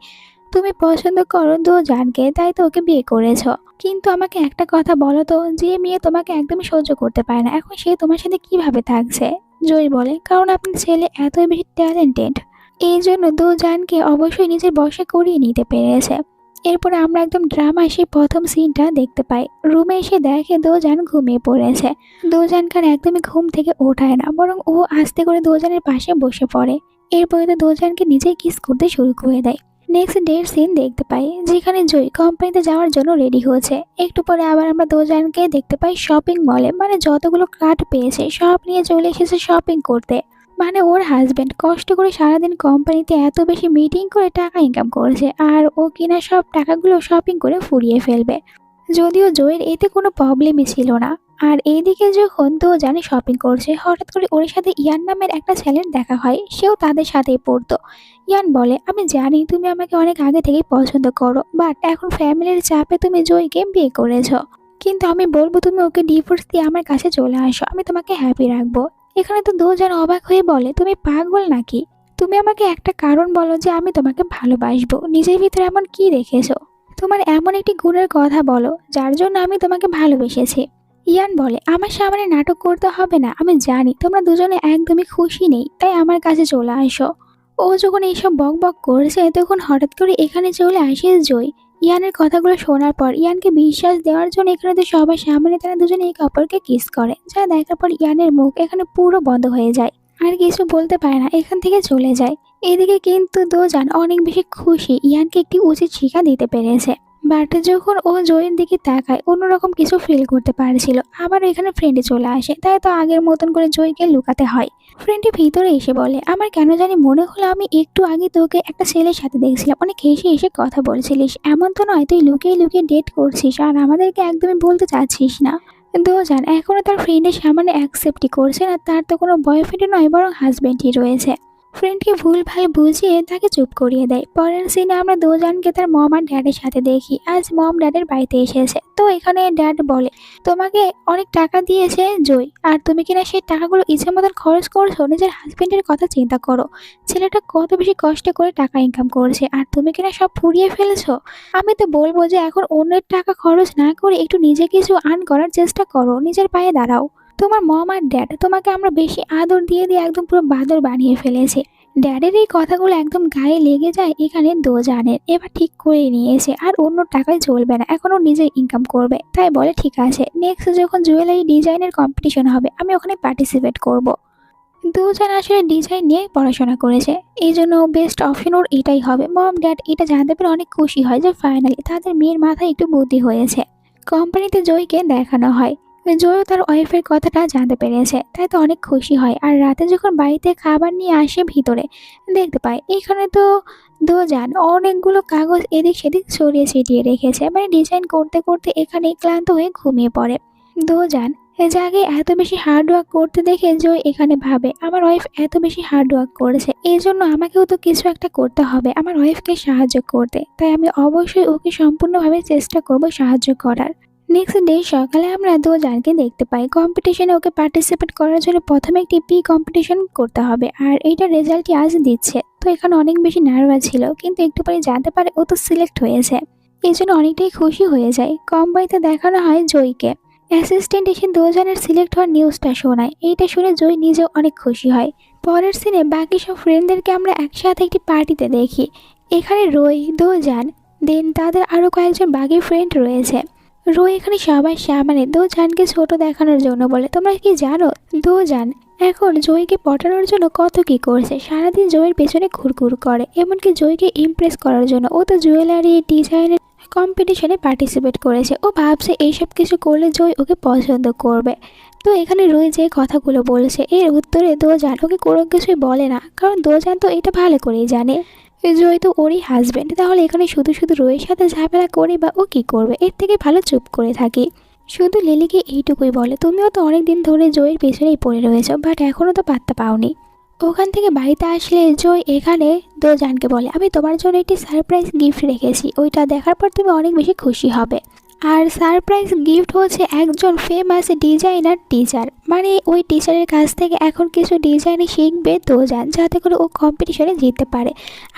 তুমি পছন্দ করো দুজনকে, তাই তো ওকে বিয়ে করেছো। কিন্তু আমাকে একটা কথা বলো তো, যে মেয়ে তোমাকে একদমই সহ্য করতে পারে না, এখন সে তোমার সাথে কিভাবে থাকছে? জয় বলে, কারণ আপনার ছেলে এতই বেশি ট্যালেন্টেড, এই জন্য দুজনকে অবশ্যই নিজের বশে করিয়ে নিতে পেরেছে। এরপরে আমরা একদম ড্রামা সেই প্রথম সিনটা দেখতে পাই। রুমে এসে দেখে দুজন ঘুমিয়ে পড়েছে। দুজনকার একদমই ঘুম থেকে ওঠায় না, বরং ও আস্তে করে দুজনের পাশে বসে পড়ে। এরপরে তো দুজনকে নিজেই কিস করতে শুরু করে দেয়। নেক্সট ডের সিন দেখতে পাই, যেখানে জয় কোম্পানিতে যাওয়ার জন্য রেডি হয়েছে। একটু পরে আবার আমরা দুজনকে দেখতে পাই শপিং মলে, মানে যতগুলো কার্ড পেয়েছে সব নিয়ে চলে এসেছে শপিং করতে। মানে ওর হাজবেন্ড কষ্ট করে সারাদিন কোম্পানিতে এত বেশি মিটিং করে টাকা ইনকাম করছে, আর ও কিনা সব টাকাগুলো শপিং করে ফুরিয়ে ফেলবে। যদিও জয়ের এতে কোনো প্রবলেমই ছিল না। আর এইদিকে যখন তো জানে শপিং করছে, হঠাৎ করে ওর সাথে ইয়ান নামের একটা ছেলের দেখা হয়, সেও তাদের সাথেই পড়তো। ইয়ান বলে, আমি জানি তুমি আমাকে অনেক আগে থেকেই পছন্দ করো, বাট এখন ফ্যামিলির চাপে তুমি জয়কে বিয়ে করেছো। কিন্তু আমি বলবো তুমি ওকে ডিভোর্স দিয়ে আমার কাছে চলে আসো, আমি তোমাকে হ্যাপি রাখবো। এখানে তো দুজন অবাক হয়ে বলে, তুমি পাগল নাকি? তুমি আমাকে একটা কারণ বলো যে আমি তোমাকে ভালোবাসবো, নিজের ভিতরে এমন কি রেখেছো? তোমার এমন একটি গুণের কথা বলো যার জন্য আমি তোমাকে ভালোবেসেছি। ইয়ান বলে, আমার সামনে নাটক করতে হবে না, আমি জানি তোমরা দুজনে একদমই খুশি নেই, তাই আমার কাছে চলে আসো। ও যখন এইসব বক বক করছে, তখন হঠাৎ করে এখানে চলে আসে জয়। ইয়ানের কথাগুলো শোনার পর ইয়ানকে বিশ্বাস দেওয়ার জন্য এখানে তো সবার সামনে তারা দুজনে এই কাপড়কে কিস করে, যা দেখার পর ইয়ানের মুখ এখানে পুরো বন্ধ হয়ে যায়, আর কিছু বলতে পারে না, এখান থেকে চলে যায়। এদিকে কিন্তু দুজন অনেক বেশি খুশি ইয়ানকে একটি উচিত শিক্ষা দিতে পেরেছে। বাট যখন ও জয়ের দিকে তাকায়, অন্যরকম কিছু ফিল করতে পারছিল। আবার এখানে ফ্রেন্ডে চলে আসে, তাই তো আগের মতন করে জয়কে লুকাতে হয়। ফ্রেন্ডে ভিতরে এসে বলে, আমার কেন জানি মনে হলো আমি একটু আগে তোকে একটা ছেলের সাথে দেখছিলাম, অনেক হেসে হেসে কথা বলছিলিস, এমন তো নয় তুই লুকিয়ে লুকিয়ে ডেট করছিস আর আমাদেরকে একদমই বলতে চাচ্ছিস না? দুজন এখনো তার ফ্রেন্ডের সামনে অ্যাকসেপ্টই করছে না, তার তো কোনো বয়ফ্রেন্ড নয় বরং হাজব্যান্ডই রয়েছে। ফ্রেন্ডকে ভুল ভাল বুঝিয়ে তাকে চুপ করিয়ে দেয়। পরের সিনে আমরা দুজনকে তার মম আর ড্যাডের সাথে দেখি। আজ মম ড্যাডের বাড়িতে এসেছে, তো এখানে ড্যাড বলে, তোমাকে অনেক টাকা দিয়েছে জয়, আর তুমি কিনা সেই টাকাগুলো ইচ্ছে মতন খরচ করছো, নিজের হাজবেন্ডের কথা চিন্তা করো, ছেলেটা কত বেশি কষ্ট করে টাকা ইনকাম করছে, আর তুমি কিনা সব ফুরিয়ে ফেলেছো। আমি তো বলবো যে এখন অন্যের টাকা খরচ না করে একটু নিজে কিছু আর্ন করার চেষ্টা করো, নিজের পায়ে দাঁড়াও। তোমার মম আর ড্যাড তোমাকে আমরা বেশি আদর দিয়ে দিয়ে একদম পুরো বাদর বানিয়ে ফেলেছি, ড্যাডের এই কথাগুলো একদম গায়ে লেগে যায় এখানে দোজানের। এবার ঠিক করে নিয়েছে আর অন্য টাকায় চলবে না, এখন ও নিজে ইনকাম করবে। তাই বলে ঠিক আছে, নেক্সট যখন জুয়েলারি ডিজাইনের কম্পিটিশন হবে আমি ওখানে পার্টিসিপেট করব। দুজন আসলে ডিজাইন নিয়ে পড়াশোনা করেছে, এই জন্য বেস্ট অপশন ওর এটাই হবে। মম ড্যাড এটা জানতে পেরে অনেক খুশি হয় যে ফাইনালি তাদের মেয়ের মাথায় একটু বুদ্ধি হয়েছে। কোম্পানিতে জয়কে দেখানো হয়, জয়ও তার ওয়াইফের কথাটা জানতে পেরেছে, তাই তো অনেক খুশি হয়। আর রাতে যখন বাড়িতে খাবার নিয়ে আসে ভিতরে দেখতে পায় এখানে তো দুজন অনেকগুলো কাগজ এদিক সেদিক ছড়িয়ে ছিটিয়ে রেখেছে, মানে ডিজাইন করতে করতে এখানে ক্লান্ত হয়ে ঘুমিয়ে পড়ে। দুজন জাগে এত বেশি হার্ড ওয়ার্ক করতে দেখে জয় এখানে ভাবে আমার ওয়াইফ এত বেশি হার্ড ওয়ার্ক করেছে, এই জন্য আমাকেও তো কিছু একটা করতে হবে আমার ওয়াইফকে সাহায্য করতে। তাই আমি অবশ্যই ওকে সম্পূর্ণভাবে চেষ্টা করব সাহায্য করার। নেক্সট ডে সকালে আমরা দুজনকে দেখতে পাই কম্পিটিশনে ওকে পার্টিসিপেট করার জন্য প্রথমে একটি পি কম্পিটিশন করতে হবে, আর এইটার রেজাল্টই আজ দিচ্ছে। তো এখানে অনেক বেশি নার্ভাস ছিল, কিন্তু একটু পরে জানতে পারে ও তো সিলেক্ট হয়েছে, এই জন্য অনেকটাই খুশি হয়ে যায়। কোম্পানিতে দেখানো হয় জয়কে, অ্যাসিস্ট্যান্ট এসে দুজনের সিলেক্ট হওয়ার নিউজটা শোনায়। এইটা শুনে জয় নিজেও অনেক খুশি হয়। পরের সিনে বাকি সব ফ্রেন্ডদেরকে আমরা একসাথে একটি পার্টিতে দেখি। এখানে রই, দুজন, দেন তাদের আরও কয়েকজন বাকি ফ্রেন্ড রয়েছে। রই এখানে সবার সামনে দুজনকে ছোট দেখানোর জন্য বলে, তোমরা কি জানো দুজন এখন জয়কে পটানোর জন্য কত কি করছে, সারাদিন জয়ের পেছনে ঘুরঘুর করে, এমনকি জয়কে ইমপ্রেস করার জন্য ও তো জুয়েলারি ডিজাইনের কম্পিটিশনে পার্টিসিপেট করেছে। ও ভাবছে এইসব কিছু করলে জয় ওকে পছন্দ করবে। তো এখানে রই যে কথাগুলো বলেছে এর উত্তরে দোজান ওকে কোনো কিছুই বলে না, কারণ দোজান তো এটা ভালো করেই জানে জয় তো ওরই হাজবেন্ড, তাহলে এখানে শুধু শুধু রইয়ের সাথে ঝামেলা করে বা ও কি করবে, এর থেকে ভালো চুপ করে থাকি। শুধু লিলিকে এইটুকুই বলে, তুমিও তো অনেক দিন ধরে জয়ের পেছনেই পড়ে রয়েছো, বাট এখনও তো পাত্তা পাওনি। ওখান থেকে বাড়িতে আসলে জয় এখানে দোজানকে বলে, আমি তোমার জন্য একটি সারপ্রাইজ গিফট রেখেছি, ওইটা দেখার পর তুমি অনেক বেশি খুশি হবে। আর সারপ্রাইজ গিফট হচ্ছে একজন ফেমাস ডিজাইনার টিচার, মানে ওই টিচারের কাছ থেকে এখন কিছু ডিজাইন শিখবে দোজান, যাতে করে ও কম্পিটিশনে জিততে পারে।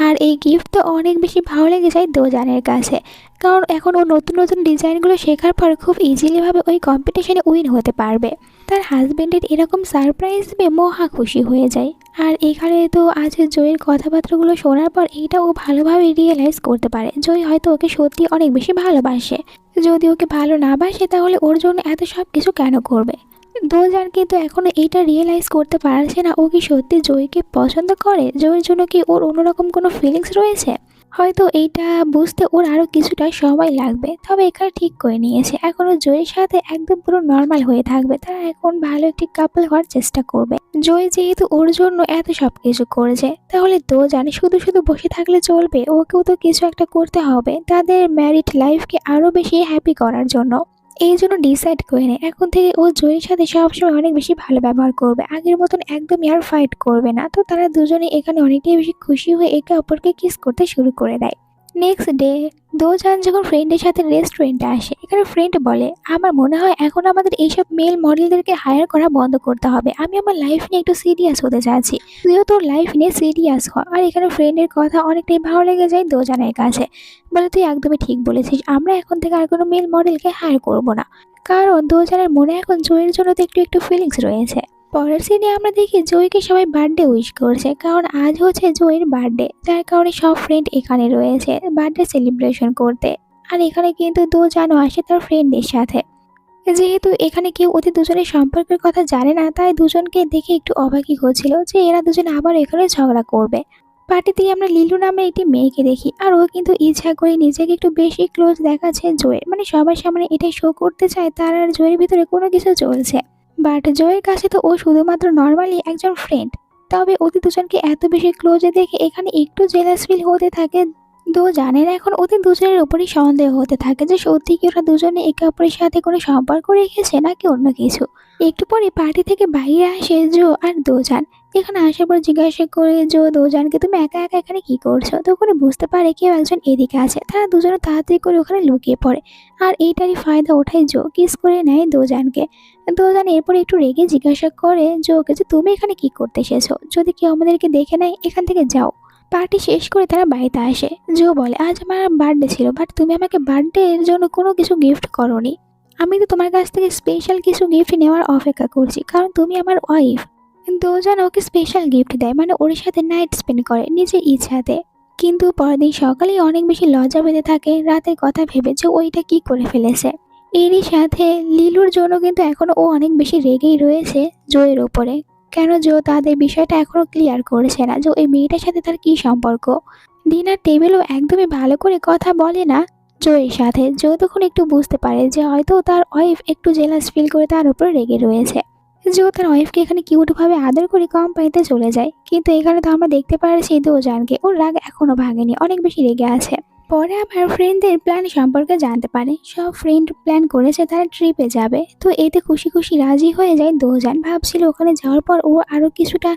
আর এই গিফট তো অনেক বেশি ভালো লেগে যায় দোজানের কাছে, কারণ এখন ও নতুন নতুন ডিজাইনগুলো শেখার পর খুব ইজিলিভাবে ওই কম্পিটিশনে উইন হতে পারবে। তার হাজবেন্ডের এরকম সারপ্রাইজ পেয়ে মহা খুশি হয়ে যায়। আর এখানে তো আজ জয়ের কথাবার্তাগুলো শোনার পর এইটা ও ভালোভাবে রিয়েলাইজ করতে পারে জয় হয়তো ওকে সত্যি অনেক বেশি ভালোবাসে। যদি ওকে ভালো না বাসে তাহলে ওর জন্য এত সব কিছু কেন করবে। দোজান কিন্তু এখনো এইটা রিয়েলাইজ করতে পারছে না ও কি সত্যি জয়কে পছন্দ করে, জয়ের জন্য কি ওর অন্যরকম কোনো ফিলিংস রয়েছে। হয়তো এইটা বুঝতে ওর আরও কিছুটা সময় লাগবে, তবে এখানে ঠিক করে নিয়েছে এখনও জয়ের সাথে একদম পুরো নর্মাল হয়ে থাকবে। তারা এখন ভালো একটি কাপল হওয়ার চেষ্টা করবে। জয় যেহেতু ওর জন্য এত সব কিছু করেছে, তাহলে দোজান শুধু শুধু বসে থাকলে চলবে, ওকেও তো কিছু একটা করতে হবে তাদের ম্যারিড লাইফকে আরও বেশি হ্যাপি করার জন্য। এই জন্য ডিসাইড করে নেয় এখন থেকে ও জয়ের সাথে সবসময় অনেক বেশি ভালো ব্যবহার করবে, আগের মতন একদমই আর ফাইট করবে না। তো তারা দুজনে এখানে অনেকটাই বেশি খুশি হয়ে একে অপরকে কিস করতে শুরু করে দেয়। নেক্সট ডে দোজান যখন ফ্রেন্ডের সাথে রেস্টুরেন্টে আসে, এখানে ফ্রেন্ড বলে, আমার মনে হয় এখন আমাদের এইসব মেল মডেলদেরকে হায়ার করা বন্ধ করতে হবে, আমি আমার লাইফ নিয়ে একটু সিরিয়াস হতে চাচ্ছি, তুইও তোর লাইফ নিয়ে সিরিয়াস হ। আর এখানে ফ্রেন্ডের কথা অনেকটাই ভালো লেগে যায় দোজানের কাছে, বলে তুই একদমই ঠিক বলেছিস, আমরা এখন থেকে আর কোনো মেল মডেলকে হায়ার করব না, কারণ দোজানের মনে এখন জয়ের জন্য তো একটু একটু ফিলিংস রয়েছে। পরের সিনে আমরা দেখি জয়কে সবাই বার্থডে উইশ করছে, কারণ আজ হচ্ছে জয়ের বার্থডে, যার কারণে সব ফ্রেন্ড এখানে রয়েছে বার্থডে সেলিব্রেশন করতে। আর এখানে কিন্তু দোজানও আসে তার ফ্রেন্ডের সাথে। যেহেতু এখানে কেউ ওদের দুজনের সম্পর্কের কথা জানে না, তাই দুজনকে দেখে একটু অবাকই হচ্ছিল যে এরা দুজন আবার এখানে ঝগড়া করবে। পার্টিতেই আমরা লিলু নামে একটি মেয়েকে দেখি, আর ও কিন্তু ইচ্ছা করে নিজেকে একটু বেশি ক্লোজ দেখাচ্ছে জয়ের, মানে সবার সামনে এটাই শো করতে চায় তার আর জয়ের ভিতরে কোনো কিছু চলছে। বাট জয়ের কাছে তো ও শুধুমাত্র নর্মালি একজন ফ্রেন্ড, তবে ওদের দুজনকে এত বেশি ক্লোজে দেখে এখানে একটু জেলাস ফিল হতে থাকে দোজানের। এখন ওদের দুজনের উপরই সন্দেহ হতে থাকে যে সত্যি কি ওরা দুজনে একে অপরের সাথে কোনো সম্পর্ক রেখেছে নাকি অন্য কিছু। একটু পরে পার্টি থেকে বাইরে আসে জো আর দোজান, এখানে আসার পর জিজ্ঞাসা করে জো দোজানকে, তুমি একা একা এখানে কি করছো। তো ওখানে বুঝতে পারে কেউ একজন এদিকে আছে, তারা দুজনে তাড়াতাড়ি করে ওখানে লুকিয়ে পড়ে। আর এইটারই ফায়দা ওঠায় জো কিস করে নেয় দোজানকে। দোজান এরপরে একটু রেগে জিজ্ঞাসা করে জোকে যে তুমি এখানে কি করতে এসেছো, যদি কেউ আমাদেরকে দেখে নেয় এখান থেকে যাও। পার্টি শেষ করে তারা বাড়িতে আসে। জো বলে, আজ আমার বার্থডে ছিল, বাট তুমি আমাকে বার্থডে এর জন্য কোনো কিছু গিফট করোনি, আমি তো তোমার কাছ থেকে স্পেশাল কিছু গিফট নেওয়ার অপেক্ষা করছি, কারণ তুমি আমার ওয়াইফ। দুজন ওকে স্পেশাল গিফট দেয়, মানে ওর সাথে নাইট স্পেন্ড করে নিজের ইচ্ছাতে। কিন্তু পরের দিন সকালেই অনেক বেশি লজ্জা পেতে থাকে রাতের কথা ভেবে যে ওইটা কি করে ফেলেছে। এরই সাথে লিলুর জন্য কিন্তু এখনো ও অনেক বেশি রেগেই রয়েছে জয়ের ওপরে। কেন জো তাদের বিষয়টা এখনো ক্লিয়ার করেছে না যে ওই মেয়েটার সাথে তার কি সম্পর্ক। ডিনার টেবিলও একদমই ভালো করে কথা বলে না জয়ের সাথে। জো তখন একটু বুঝতে পারে যে হয়তো তার ওয়াইফ একটু জেলাস ফিল করে তার উপর রেগে রয়েছে। জো তার ওয়াইফকে এখানে কিউট ভাবে আদর করে কোম্পানিতে চলে যায়, কিন্তু এখানে তো আমরা দেখতে পারছি দোজানকে ওর রাগ এখনো ভাঙেনি, অনেক বেশি রেগে আছে। পরে আমার ফ্রেন্ডদের প্ল্যান সম্পর্কে জানতে পারে, সব ফ্রেন্ড প্ল্যান করেছে তারা ট্রিপে যাবে। তো এতে খুশি খুশি রাজি হয়ে যায় দোজান। ভাবছিল ওখানে যাওয়ার পর ও আরো কিছুটা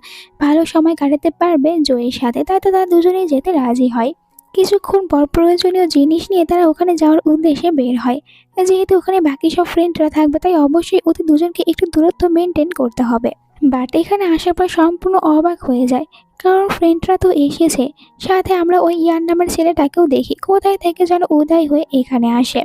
ভালো সময় কাটাতে পারবে জয়ের সাথে, তাই তো তারা দুজনেই যেতে রাজি হয়। কিছুক্ষণ পর প্রয়োজনীয় জিনিস নিয়ে তারা ওখানে যাওয়ার উদ্দেশ্যে বের হয়। যেহেতু ওখানে বাকি সব ফ্রেন্ডরা থাকবে তাই অবশ্যই ওদের দুজনকে একটু দূরত্ব মেনটেন করতে হবে। বাট এখানে আসার পর সম্পূর্ণ অবাক হয়ে যায়, কারণ ফ্রেন্ডরা তো এসেছে, সাথে আমরা ওই ইয়ার নামের ছেলেটাকেও দেখি কোথায় থেকে যেন উদয় হয়ে এখানে আসে।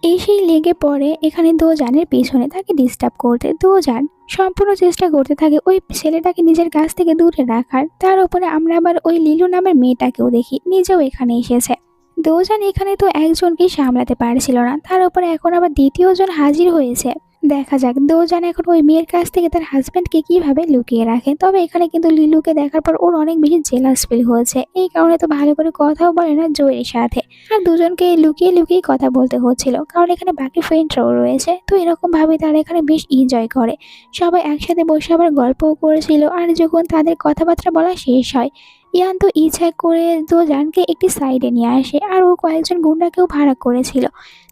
এসেই লেগে পড়ে এখানে দোজানের পিছনে তাকে ডিস্টার্ব করতে। দোজান সম্পূর্ণ চেষ্টা করতে থাকে ওই ছেলেটাকে নিজের কাছ থেকে দূরে রাখার। তার উপরে আমরা আবার ওই লিলু নামের মেয়েটাকেও দেখি নিজেও এখানে এসেছে। দোজান এখানে তো একজনকেই সামলাতে পারছিল না, তার উপরে এখন আবার দ্বিতীয় জন হাজির হয়েছে। দেখা যাক দোজান এখন ওই মেয়ের কাছ থেকে তার হাজব্যান্ডকে কিভাবে লুকিয়ে রাখে। তবে এখানে কিন্তু লিলুকে দেখার পর ওর অনেক বেশি জেলাস ফিল হয়েছে, এই কারণে তো ভালো করে কথাও বলে না জয়ের সাথে। আর দুজনকে লুকিয়ে লুকিয়ে কথা বলতে হচ্ছিল, কারণ এখানে বাকি ফ্রেন্ডরাও রয়েছে। তো এরকম ভাবে তারা এখানে বেশ এনজয় করে, সবাই একসাথে বসে আবার গল্পও করেছিল। আর যখন তাদের কথাবার্তা বলা শেষ হয়, ইয়ান তো ইচ্ছা করে দোজানকে একটি সাইডে নিয়ে আসে, আর ও কয়েকজন গুন্ডাকেও ভাড়া করেছিল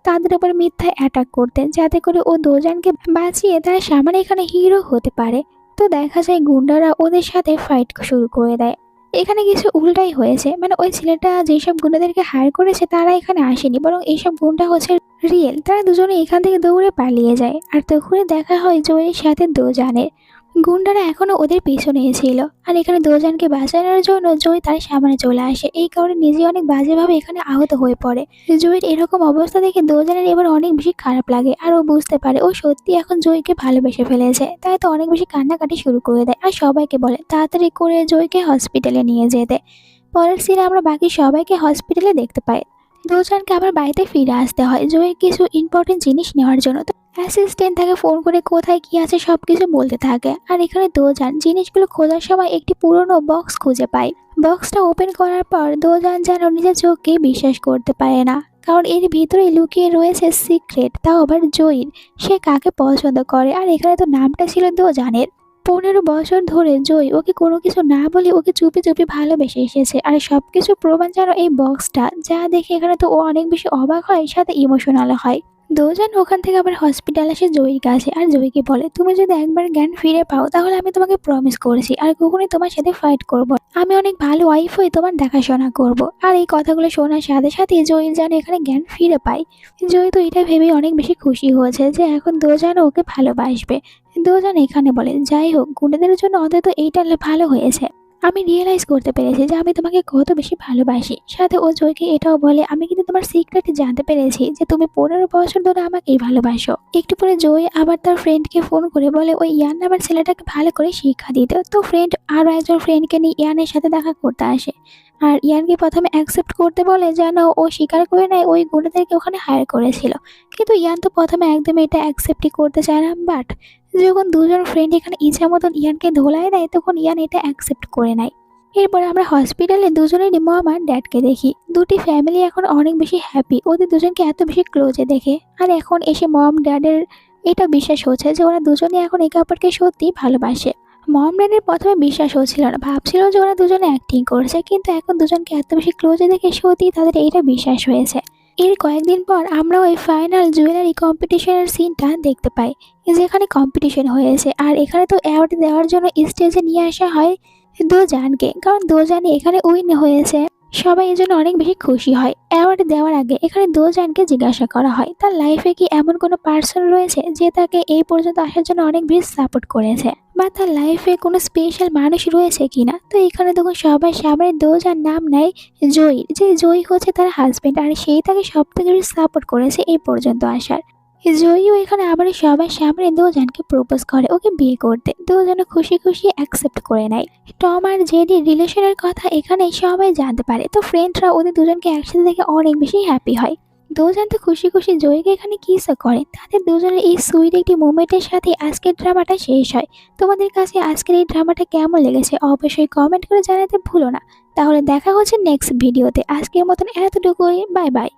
তাদের উপর মিথ্যায় অ্যাটাক করতে, যাতে করে ও দোজানকে বাঁচিয়ে তার সামনে এখানে হিরো হতে পারে। তো দেখা যায় গুন্ডারা ওদের সাথে ফাইট শুরু করে দেয়। এখানে কিছু উল্টাই হয়েছে, মানে ওই ছেলেটা যেসব গুন্ডাদেরকে হায়ার করেছে তারা এখানে আসেনি, বরং এইসব গুন্ডা হচ্ছে রিয়েল। তারা দুজনে এখান থেকে দৌড়ে পালিয়ে যায়। আর তখনই দেখা হয় জয়ের সাথে দোজানের। গুন্ডারা এখনো ওদের পিছনে ছিল, আর এখানে দোজানকে বাঁচানোর জন্য জয় তার সামনে চলে আসে। এই কারণে নিজে অনেক বাজেভাবে এখানে আহত হয়ে পড়ে। জয়ের এরকম অবস্থা দেখে দোজানের এবার অনেক বেশি খারাপ লাগে, আর ও বুঝতে পারে ও সত্যি এখন জয়কে ভালোবেসে ফেলেছে। তাই তো অনেক বেশি কান্নাকাটি শুরু করে দেয়, আর সবাইকে বলে তাড়াতাড়ি করে জয়কে হসপিটালে নিয়ে যেতে। পরের সিনে আমরা বাকি সবাইকে হসপিটালে দেখতে পাই। দোজানকে আবার বাড়িতে ফিরে আসতে হয় জয়ের কিছু ইম্পর্টেন্ট জিনিস নেওয়ার জন্য। অ্যাসিস্ট্যান্ট তাকে ফোন করে কোথায় কি আছে সবকিছু বলতে থাকে। আর এখানে দোজান জিনিসগুলো খোঁজার সময় একটি পুরনো বক্স খুঁজে পায়। বক্সটা ওপেন করার পর দোজান যেন নিজের চোখকে বিশ্বাস করতে পারে না, কারণ এর ভিতরে লুকিয়ে রয়েছে সিক্রেট, তাও আবার জয়ীর। সে কাকে পছন্দ করে, আর এখানে তো নামটা ছিল দোজানের। 15 বছর ধরে জয় ওকে কোনো কিছু না বলে ওকে চুপি চুপি ভালোবেসে এসেছে, আর সবকিছু প্রমাণ যেন এই বক্সটা। যা দেখে এখানে তো ও অনেক বেশি অবাক হয়, সাথে ইমোশনাল হয়। দোজান ওখান থেকে আবার হসপিটাল আসে জয়ীর কাছে, আর জয়ীকে বলে তুমি যদি একবার জ্ঞান ফিরে পাও তাহলে আমি তোমাকে প্রমিস করেছি আর কখনোই তোমার সাথে ফাইট করব না। আমি অনেক ভালো ওয়াইফ হয়ে তোমার দেখাশোনা করব। আর এই কথাগুলো শোনার সাথে সাথে জয়ীর যেন এখানে জ্ঞান ফিরে পায়। জয়ী তো এটা ভেবেই অনেক বেশি খুশি হয়েছে যে এখন দোজান ওকে ভালোবাসবে। দোজান এখানে বলে যাই হোক গুন্ডাদের জন্য অন্তত এইটা ভালো হয়েছে, আমি রিয়েলাইজ করতে পেরেছি যে আমি তোমাকে কত বেশি ভালোবাসি। সাথে ও জয়কে এটাও বলে আমি কিন্তু তোমার সিক্রেট জানতে পেরেছি যে তুমি 15 বছর ধরে আমাকেই ভালোবাসো। একটু পরে জয় আবার তার ফ্রেন্ডকে ফোন করে বলে ওই ইয়ান নামের ছেলেটাকে ভালো করে শিক্ষা দিতে। তো ফ্রেন্ড আরও একজন ফ্রেন্ডকে নিয়ে ইয়ানের সাথে দেখা করতে আসে, আর ইয়ানকে প্রথমে অ্যাকসেপ্ট করতে বলে যেন ও স্বীকার করে নেয় ওই গুন্ডাদেরকে ওখানে হায়ার করেছিল। কিন্তু ইয়ান তো প্রথমে একদমই এটা অ্যাকসেপ্টই করতে চায় না। বাট যখন দুজন ফ্রেন্ড এখানে ইচ্ছা মতন ইয়ানকে ধোলাই দেয় তখন ইয়ান এটা অ্যাকসেপ্ট করে নেয়। এরপরে আমরা হসপিটালে দুজনেরই মম আর ড্যাডকে দেখি। দুটি ফ্যামিলি এখন অনেক বেশি হ্যাপি ওদের দুজনকে এত বেশি ক্লোজে দেখে। আর এখন এসে মম ড্যাডের এটা বিশ্বাস হচ্ছে যে ওরা দুজনে এখন একে অপরকে সত্যিই ভালোবাসে। মম ড্যাডের প্রথমে বিশ্বাস হচ্ছিল না, ভাবছিল যে ওরা দুজনে অ্যাক্টিং করছে, কিন্তু এখন দুজনকে এত বেশি ক্লোজে দেখে সত্যি তাদের এইটা বিশ্বাস হয়েছে। এর কয়েকদিন পর আমরা ওই ফাইনাল জুয়েলারি কম্পিটিশনের সিনটা দেখতে পাই, যেখানে কম্পিটিশন হয়েছে। আর এখানে তো অ্যাওয়ার্ড দেওয়ার জন্য স্টেজে নিয়ে আসা হয় দোজানকে, কারণ দোজানই এখানে উইন হয়েছে। সবাই এই জন্য অনেক বেশি খুশি হয়। অ্যাওয়ার্ড দেওয়ার আগে এখানে দোজানকে জিজ্ঞাসা করা হয় তার লাইফে কি এমন কোনো পার্সন রয়েছে যে তাকে এই পর্যন্ত আসার জন্য অনেক বেশি সাপোর্ট করেছে, বা তার লাইফে কোনো স্পেশাল মানুষ রয়েছে কিনা। তো এখানে তখন সবাই সামনে দোজান নাম নেয় জয়ীর, যে জয়ী হচ্ছে তার হাজবেন্ড, আর সেই তাকে সব থেকে বেশি সাপোর্ট করেছে এই পর্যন্ত আসার। জয়ও এখানে আবার সবার সামনে দুজনকে প্রপোজ করে ওকে বিয়ে করতে। দুজনে খুশি খুশি অ্যাকসেপ্ট করে নেয়। টম আর জেডির রিলেশনের কথা এখানে সবাই জানতে পারে, তো ফ্রেন্ডরা ওদের দুজনকে একসাথে দেখে অনেক বেশি হ্যাপি হয়। দুজন তো খুশি খুশি জয়কে এখানে কিসও করে। তাদের দুজনের এই সুইট একটি মোমেন্টের সাথে আজকের ড্রামাটা শেষ হয়। তোমাদের কাছে আজকের এই ড্রামাটা কেমন লেগেছে অবশ্যই কমেন্ট করে জানাতে ভুলো না। তাহলে দেখা হচ্ছে নেক্সট ভিডিওতে। আজকের মতন এতটুকুই, বাই বাই।